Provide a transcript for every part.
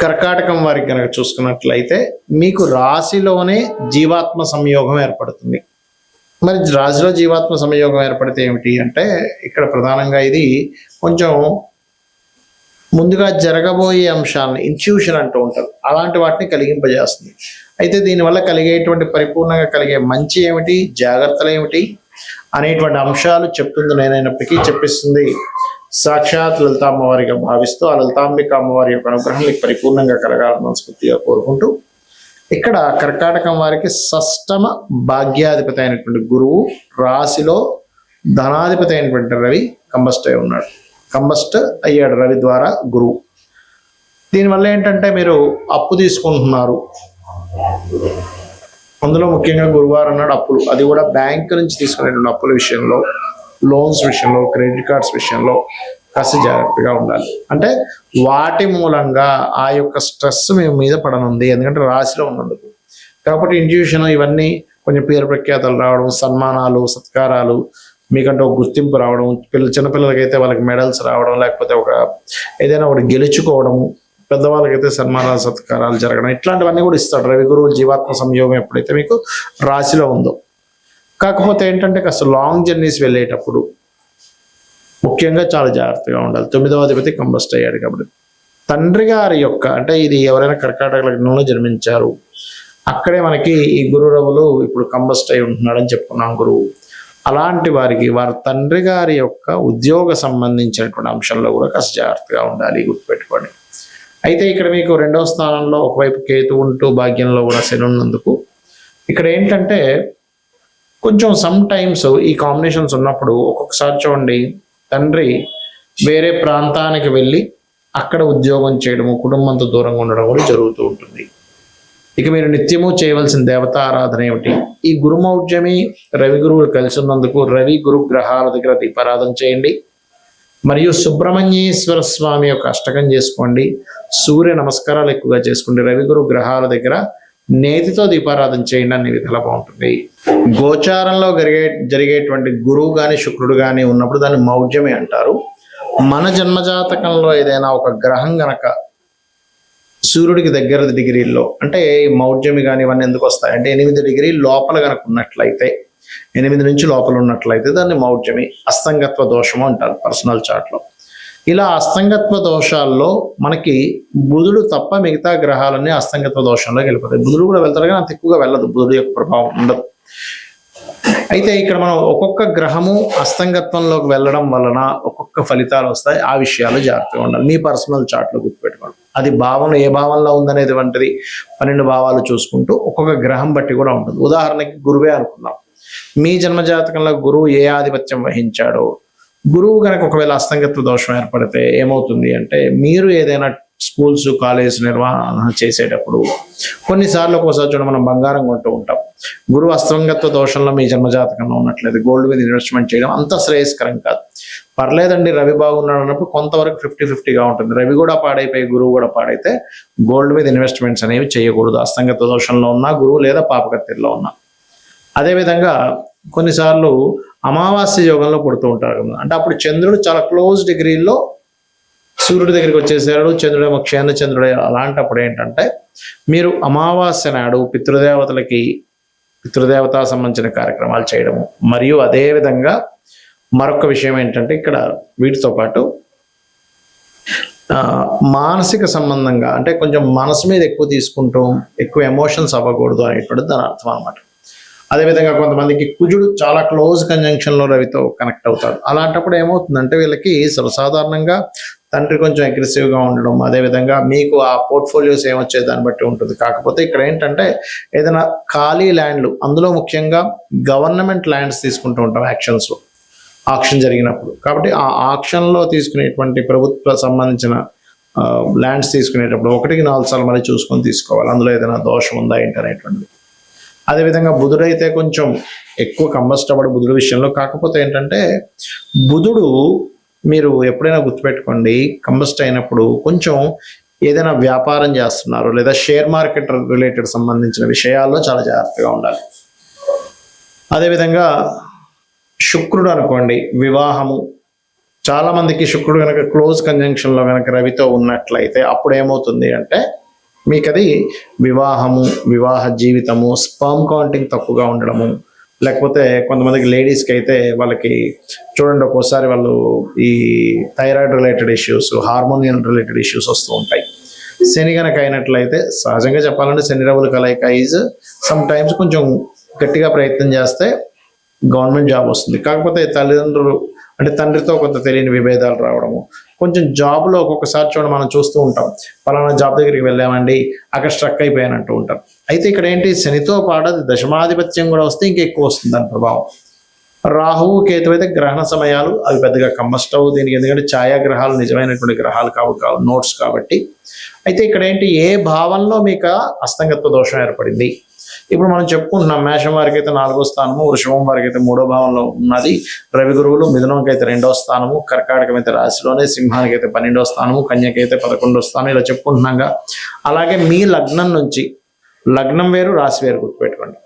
కర్కాటకం వారికి కనుక చూసుకున్నట్లయితే మీకు రాశిలోనే జీవాత్మ సంయోగం ఏర్పడుతుంది. మరి రాశిలో జీవాత్మ సంయోగం ఏర్పడితే ఏమిటి అంటే ఇక్కడ ప్రధానంగా ఇది కొంచెం ముందుగా జరగబోయే అంశాలను ఇన్ట్యూషన్ అంటూ ఉంటారు, అలాంటి వాటిని కలిగింపజేస్తుంది. అయితే దీనివల్ల కలిగేటువంటి పరిపూర్ణంగా కలిగే మంచి ఏమిటి, జాగ్రత్తలు ఏమిటి అనేటువంటి అంశాలు చెప్తుంది నేనైనప్పటికీ చెప్పిస్తుంది సాక్షాత్ లలిత అమ్మవారిగా భావిస్తూ ఆ లలితాంబిక అమ్మవారి యొక్క అనుగ్రహం మీకు పరిపూర్ణంగా కలగాలని మనస్ఫూర్తిగా కోరుకుంటూ, ఇక్కడ కర్కాటకం వారికి షష్టమ భాగ్యాధిపతి అయినటువంటి గురువు రాశిలో ధనాధిపతి అయినటువంటి రవి కంబస్ట్ అయి ఉన్నాడు. కంబస్ట్ అయ్యాడు రవి ద్వారా గురువు. దీనివల్ల ఏంటంటే మీరు అప్పు తీసుకుంటున్నారు, అందులో ముఖ్యంగా గురువారం నాడు అప్పులు, అది కూడా బ్యాంక్ నుంచి తీసుకునేటువంటి అప్పుల విషయంలో, లోన్స్ విషయంలో, క్రెడిట్ కార్డ్స్ విషయంలో కాస్త జాగ్రత్తగా ఉండాలి. అంటే వాటి మూలంగా ఆ యొక్క స్ట్రెస్ మీ మీద పడనుంది, ఎందుకంటే రాశిలో ఉన్నందుకు. కాబట్టి ఇంట్యూషన్ ఇవన్నీ కొంచెం పేరు ప్రఖ్యాతలు రావడం, సన్మానాలు సత్కారాలు, మీకంటే ఒక గుర్తింపు రావడం, చిన్నపిల్లలకైతే వాళ్ళకి మెడల్స్ రావడం, లేకపోతే ఒక ఏదైనా ఒకటి గెలుచుకోవడము, పెద్దవాళ్ళకైతే సన్మానాలు సత్కారాలు జరగడం, ఇట్లాంటివన్నీ కూడా ఇస్తాడు రవి గురువు జీవాత్మ సంయోగం ఎప్పుడైతే మీకు రాశిలో ఉందో. కాకపోతే ఏంటంటే కాస్త లాంగ్ జర్నీస్ వెళ్ళేటప్పుడు ముఖ్యంగా చాలా జాగ్రత్తగా ఉండాలి. 9వ అధిపతి కంబస్ట్ అయ్యాడు కాబట్టి తండ్రి గారి యొక్క, అంటే ఇది ఎవరైనా కర్కాటక లగ్నంలో జన్మించారు, అక్కడే మనకి ఈ గురు రవులు ఇప్పుడు కంబస్ట్ అయి ఉంటున్నాడని చెప్పుకున్నాం గురువు. అలాంటి వారికి వారి తండ్రి గారి యొక్క ఉద్యోగ సంబంధించినటువంటి అంశంలో కూడా కాస్త జాగ్రత్తగా ఉండాలి, గుర్తుపెట్టుకోండి. అయితే ఇక్కడ మీకు 2వ స్థానంలో ఒకవైపు కేతు ఉంటూ భాగ్యంలో కూడా శని ఉన్నందుకు ఇక్కడ ఏంటంటే కొంచెం సమ్ టైమ్స్ ఈ కాంబినేషన్స్ ఉన్నప్పుడు ఒక్కొక్కసారి చూడండి తండ్రి వేరే ప్రాంతానికి వెళ్ళి అక్కడ ఉద్యోగం చేయడము, కుటుంబంతో దూరంగా ఉండడం కూడా జరుగుతూ ఉంటుంది. ఇక మీరు నిత్యము చేయవలసిన దేవతా ఆరాధన ఏమిటి? ఈ గురుమౌఢ్యమి రవి గురువులు కలిసి ఉన్నందుకు రవి గురు గ్రహాల దగ్గర దీపారాధన చేయండి, మరియు సుబ్రహ్మణ్యేశ్వర స్వామి యొక్క అష్టకం చేసుకోండి, సూర్య నమస్కారాలు ఎక్కువగా చేసుకోండి, రవి గురు గ్రహాల దగ్గర నేతితో దీపారాధన చేయండి, అన్ని విధాలా బాగుంటుంది. గోచారంలో జరిగేటువంటి గురువు కానీ శుక్రుడు కానీ ఉన్నప్పుడు దాన్ని మౌఢ్యమి అంటారు. మన జన్మజాతకంలో ఏదైనా ఒక గ్రహం గనక సూర్యుడికి దగ్గర డిగ్రీల్లో, అంటే మౌఢ్యమి కానీ ఇవన్నీ ఎందుకు వస్తాయంటే 8 డిగ్రీల లోపల కనుక ఉన్నట్లయితే, 8 నుంచి లోపల ఉన్నట్లయితే దాన్ని మౌఢ్యమి అస్తంగత్వ దోషము అంటారు పర్సనల్ చార్ట్లో. ఇలా అస్తంగత్వ దోషాల్లో మనకి బుధుడు తప్ప మిగతా గ్రహాలన్నీ అస్తంగత్వ దోషంలోకి వెళ్ళిపోతాయి. బుధుడు కూడా వెళ్తారు కానీ అంత ఎక్కువగా వెళ్ళదు, బుధుడు యొక్క ప్రభావం ఉండదు. అయితే ఇక్కడ మనం ఒక్కొక్క గ్రహము అస్తంగత్వంలోకి వెళ్ళడం వలన ఒక్కొక్క ఫలితాలు వస్తాయి. ఆ విషయాలు జాగ్రత్తగా ఉండాలి, మీ పర్సనల్ చార్ట్లో గుర్తుపెట్టుకోండి. అది భావం ఏ భావంలో ఉందనేది వంటిది 12 భావాలు చూసుకుంటూ ఒక్కొక్క గ్రహం బట్టి కూడా ఉంటుంది. ఉదాహరణకి గురువే అనుకుందాం, మీ జన్మజాతకంలో గురువు ఏ ఆధిపత్యం వహించాడో, గురువు కనుక ఒకవేళ అస్తంగత్వ దోషం ఏర్పడితే ఏమవుతుంది అంటే, మీరు ఏదైనా స్కూల్స్ కాలేజ్ నిర్వహణ చేసేటప్పుడు కొన్నిసార్లు ఒక్కోసారి చూడ మనం బంగారం కొంటూ ఉంటాం, గురువు అస్తంగత్వ దోషంలో మీ జన్మజాతకంలో ఉన్నట్లయితే గోల్డ్ మీద ఇన్వెస్ట్మెంట్ చేయడం అంత శ్రేయస్కరం కాదు. పర్లేదండి రవి బాగున్నాడు అన్నప్పుడు కొంతవరకు 50-50గా ఉంటుంది. రవి కూడా పాడైపోయి గురువు కూడా పాడైతే గోల్డ్ మీద ఇన్వెస్ట్మెంట్స్ అనేవి చేయకూడదు, అస్తంగత్వ దోషంలో ఉన్న గురువు లేదా పాపకత్తిలో ఉన్న. అదేవిధంగా కొన్నిసార్లు అమావాస్య యోగంలో పుడుతూ ఉంటారు కదా, అంటే అప్పుడు చంద్రుడు చాలా క్లోజ్ డిగ్రీల్లో సూర్యుడి దగ్గరికి వచ్చేసాడు, చంద్రుడేమో క్షేణ చంద్రుడే. అలాంటప్పుడు ఏంటంటే మీరు అమావాస్య నాడు పితృదేవతా సంబంధించిన కార్యక్రమాలు చేయడము, మరియు అదేవిధంగా మరొక విషయం ఏంటంటే ఇక్కడ వీటితో పాటు మానసిక సంబంధంగా, అంటే కొంచెం మనసు మీద ఎక్కువ తీసుకుంటూ ఎక్కువ ఎమోషన్స్ అవ్వకూడదు అనేటువంటిది దాని అర్థం అనమాట. అదేవిధంగా కొంతమందికి కుజుడు చాలా క్లోజ్ కంజంక్షన్లో రవితో కనెక్ట్ అవుతాడు. అలాంటప్పుడు ఏమవుతుందంటే వీళ్ళకి సర్వసాధారణంగా తండ్రి కొంచెం అగ్రెసివ్గా ఉండడం, అదేవిధంగా మీకు ఆ పోర్ట్ఫోలియోస్ ఏమొచ్చే దాన్ని బట్టి ఉంటుంది. కాకపోతే ఇక్కడ ఏంటంటే ఏదైనా ఖాళీ ల్యాండ్లు, అందులో ముఖ్యంగా గవర్నమెంట్ ల్యాండ్స్ తీసుకుంటూ ఉంటాం యాక్షన్స్లో, ఆక్షన్ జరిగినప్పుడు. కాబట్టి ఆ ఆక్షన్లో తీసుకునేటువంటి ప్రభుత్వ సంబంధించిన ల్యాండ్స్ తీసుకునేటప్పుడు 1-4 సార్లు మళ్ళీ చూసుకొని తీసుకోవాలి, అందులో ఏదైనా దోషం ఉందా ఏంటి అనేటువంటిది. అదేవిధంగా బుధుడైతే కొంచెం ఎక్కువ కంబస్ట్ అవ్వడు బుధుడు విషయంలో. కాకపోతే ఏంటంటే బుధుడు మీరు ఎప్పుడైనా గుర్తుపెట్టుకోండి, కంబస్ట్ అయినప్పుడు కొంచెం ఏదైనా వ్యాపారం చేస్తున్నారు లేదా షేర్ మార్కెట్ రిలేటెడ్ సంబంధించిన విషయాల్లో చాలా జాగ్రత్తగా ఉండాలి. అదేవిధంగా శుక్రుడు అనుకోండి, వివాహము, చాలా మందికి శుక్రుడు కనుక క్లోజ్ కంజంక్షన్లో కనుక రవితో ఉన్నట్లయితే అప్పుడు ఏమవుతుంది అంటే మీకు అది వివాహము, వివాహ జీవితము, స్పర్మ్ కౌంటింగ్ తక్కువగా ఉండడము, లేకపోతే కొంతమందికి లేడీస్కి అయితే వాళ్ళకి చూడండి ఒక్కోసారి వాళ్ళు ఈ thyroid related issues, హార్మోనియల్ related issues వస్తూ ఉంటాయి. శని కనుక అయినట్లయితే సహజంగా చెప్పాలంటే శని రవుల కలయిక ఈజ్ సమ్ టైమ్స్ కొంచెం గట్టిగా ప్రయత్నం చేస్తే గవర్నమెంట్ జాబ్ వస్తుంది. కాకపోతే తల్లిదండ్రులు అంటే తండ్రితో కొంత తెలియని విభేదాలు రావడము, కొంచెం జాబ్లో ఒక్కొక్కసారి చూడండి మనం చూస్తూ ఉంటాం, పలానా జాబ్ దగ్గరికి వెళ్ళామండి అక్కడ స్ట్రక్ అయిపోయానంటూ ఉంటాం. అయితే ఇక్కడ ఏంటి, శనితో పాటు అది దశమాధిపత్యం కూడా వస్తే ఇంకా ఎక్కువ వస్తుంది దాని ప్రభావం. రాహువు కేతు అయితే గ్రహణ సమయాలు అవి పెద్దగా కంబస్ట్ అవ్వు దీనికి, ఎందుకంటే ఛాయాగ్రహాలు నిజమైనటువంటి గ్రహాలు కావు నోట్స్ కాబట్టి. అయితే ఇక్కడ ఏంటి, ఏ భావంలో మీకు అస్తంగత్వ దోషం ఏర్పడింది. ఇప్పుడు మనం చెప్పుకుంటున్నాం మేషం వారికి అయితే 4వ స్థానము, వృషభం వారికి అయితే 3వ భావంలో ఉన్నది రవి గురువులు, మిథునంకి అయితే 2వ స్థానము, కర్కాటకం అయితే రాశిలోనే, సింహానికి అయితే 12వ స్థానము, కన్యకి అయితే 11వ స్థానం, ఇలా చెప్పుకుంటున్నాగా. అలాగే మీ లగ్నం నుంచి, లగ్నం వేరు రాశి వేరు గుర్తుపెట్టుకోండి,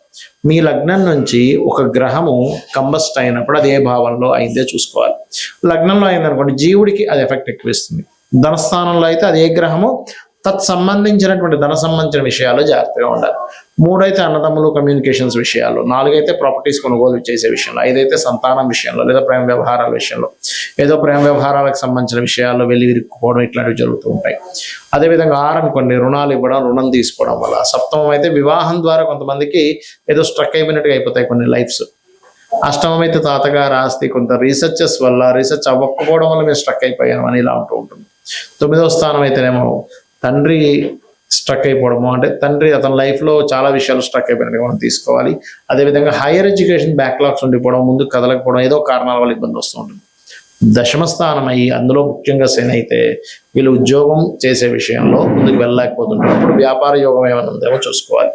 మీ లగ్నం నుంచి ఒక గ్రహము కంబస్ట్ అయినప్పుడు అది ఏ భావంలో అయిందే చూసుకోవాలి. లగ్నంలో అయిందనుకోండి జీవుడికి అది ఎఫెక్ట్ ఎక్కువ ఇస్తుంది. ధనస్థానంలో అయితే అది ఏ గ్రహము సంబంధించినటువంటి ధన సంబంధించిన విషయాల్లో జాగ్రత్తగా ఉండాలి. 3 అయితే అన్నదమ్ములు కమ్యూనికేషన్స్ విషయాల్లో, 4 అయితే ప్రాపర్టీస్ కొనుగోలు చేసే విషయంలో, 5 అయితే సంతానం విషయంలో లేదా ప్రేమ వ్యవహారాల విషయంలో, ఏదో ప్రేమ వ్యవహారాలకు సంబంధించిన విషయాల్లో వెళ్ళి విరుక్కుపోవడం ఇట్లాంటివి జరుగుతూ ఉంటాయి. అదేవిధంగా 6 అనుకోండి, రుణాలు ఇవ్వడం, రుణం తీసుకోవడం వల్ల. 7వ అయితే వివాహం ద్వారా కొంతమందికి ఏదో స్ట్రక్ అయిపోయినట్టుగా అయిపోతాయి కొన్ని లైఫ్స్. 8వ అయితే తాతగారు ఆస్తి, కొంత రీసెర్చెస్ వల్ల రీసెర్చ్ అవ్వకపోవడం వల్ల మేము స్ట్రక్ అయిపోయాం అని ఇలా ఉంటూ ఉంటుంది. 9వ స్థానం అయితేనేమో తండ్రి స్ట్రక్ అయిపోవడము, అంటే తండ్రి అతని లైఫ్లో చాలా విషయాలు స్ట్రక్ అయిపోయినట్టుగా మనం తీసుకోవాలి. అదేవిధంగా హైయర్ ఎడ్యుకేషన్ బ్యాక్లాగ్స్ ఉండిపోవడం, ముందు కదలకపోవడం, ఏదో కారణాల వల్ల ఇబ్బంది వస్తూ ఉంటుంది. 10వ స్థానం అయ్యి అందులో ముఖ్యంగా శని అయితే వీళ్ళు ఉద్యోగం చేసే విషయంలో ముందుకు వెళ్ళలేకపోతుంటారు. అప్పుడు వ్యాపార యోగం ఏమైనా ఉందేమో చూసుకోవాలి.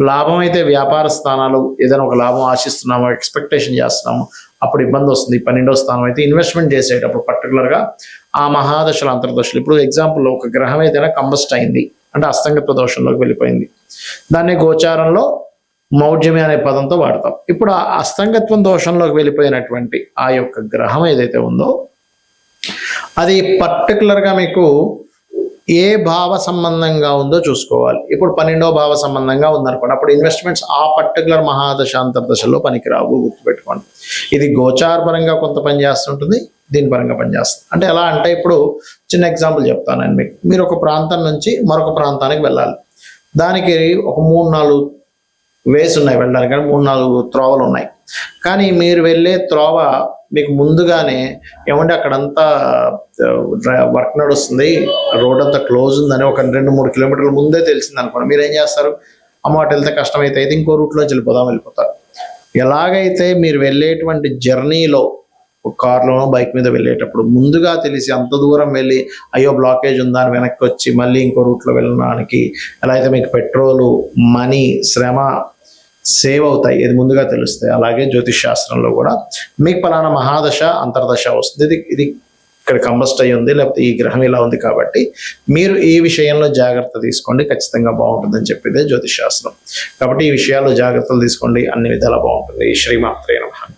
లాభం అయితే వ్యాపార స్థానాలు ఏదైనా ఒక లాభం ఆశిస్తున్నామో, ఎక్స్పెక్టేషన్ చేస్తున్నాము, అప్పుడు ఇబ్బంది వస్తుంది. 12వ స్థానం అయితే ఇన్వెస్ట్మెంట్ చేసేటప్పుడు పర్టికులర్గా ఆ మహాదశలు, అంతర్దశలు. ఇప్పుడు ఎగ్జాంపుల్ ఒక గ్రహం ఏదైనా కంబస్ట్ అయింది అంటే అస్తంగత్వ దోషంలోకి వెళ్ళిపోయింది, దాన్ని గోచారంలో మౌఢ్యమి అనే పదంతో వాడతాం. ఇప్పుడు ఆ అస్తంగత్వం దోషంలోకి వెళ్ళిపోయినటువంటి ఆ యొక్క గ్రహం ఏదైతే ఉందో అది పర్టికులర్గా మీకు ఏ భావ సంబంధంగా ఉందో చూసుకోవాలి. ఇప్పుడు 12వ భావ సంబంధంగా ఉందనుకోండి, అప్పుడు ఇన్వెస్ట్మెంట్స్ ఆ పర్టికులర్ మహాదశ అంతర్దశలో పనికిరావు, గుర్తుపెట్టుకోండి. ఇది గోచార పరంగా కొంత పని చేస్తుంటుంది, దీని పరంగా పనిచేస్తుంది. అంటే ఎలా అంటే ఇప్పుడు చిన్న ఎగ్జాంపుల్ చెప్తాను మీకు. మీరు ఒక ప్రాంతం నుంచి మరొక ప్రాంతానికి వెళ్ళాలి, దానికి ఒక 3-4 వేస్ ఉన్నాయి వెళ్ళడానికి, కానీ 3-4 త్రోవలు ఉన్నాయి. కానీ మీరు వెళ్ళే త్రోవ మీకు ముందుగానే ఏమంటే అక్కడంతా వర్క్ నడుస్తుంది, రోడ్ అంతా క్లోజ్ ఉందని ఒక 2-3 కిలోమీటర్ల ముందే తెలిసింది అనుకోండి, మీరు ఏం చేస్తారు, అమ్మ అటు వెళ్తే కష్టమైతే అయితే ఇంకో రూట్లో వెళ్ళిపోతారు. ఎలాగైతే మీరు వెళ్ళేటువంటి జర్నీలో కార్లోనో బైక్ మీద వెళ్ళేటప్పుడు ముందుగా తెలిసి అంత దూరం వెళ్ళి అయ్యో బ్లాకేజ్ ఉందా అని వెనక్కి వచ్చి మళ్ళీ ఇంకో రూట్లో వెళ్ళడానికి ఎలా అయితే మీకు పెట్రోలు, మనీ, శ్రమ సేవ్ అవుతాయి, ఇది ముందుగా తెలుస్తాయి. అలాగే జ్యోతిష్ శాస్త్రంలో కూడా మీకు పలానా మహాదశ అంతర్దశ వస్తుంది, ఇది ఇక్కడ కంబస్ట్ అయ్యి ఉంది, లేకపోతే ఈ గ్రహం ఇలా ఉంది, కాబట్టి మీరు ఈ విషయంలో జాగ్రత్త తీసుకోండి, ఖచ్చితంగా బాగుంటుందని చెప్పేదే జ్యోతిష్ శాస్త్రం. కాబట్టి ఈ విషయాల్లో జాగ్రత్తలు తీసుకోండి, అన్ని విధాలా బాగుంటుంది. శ్రీమాత్రే నమః.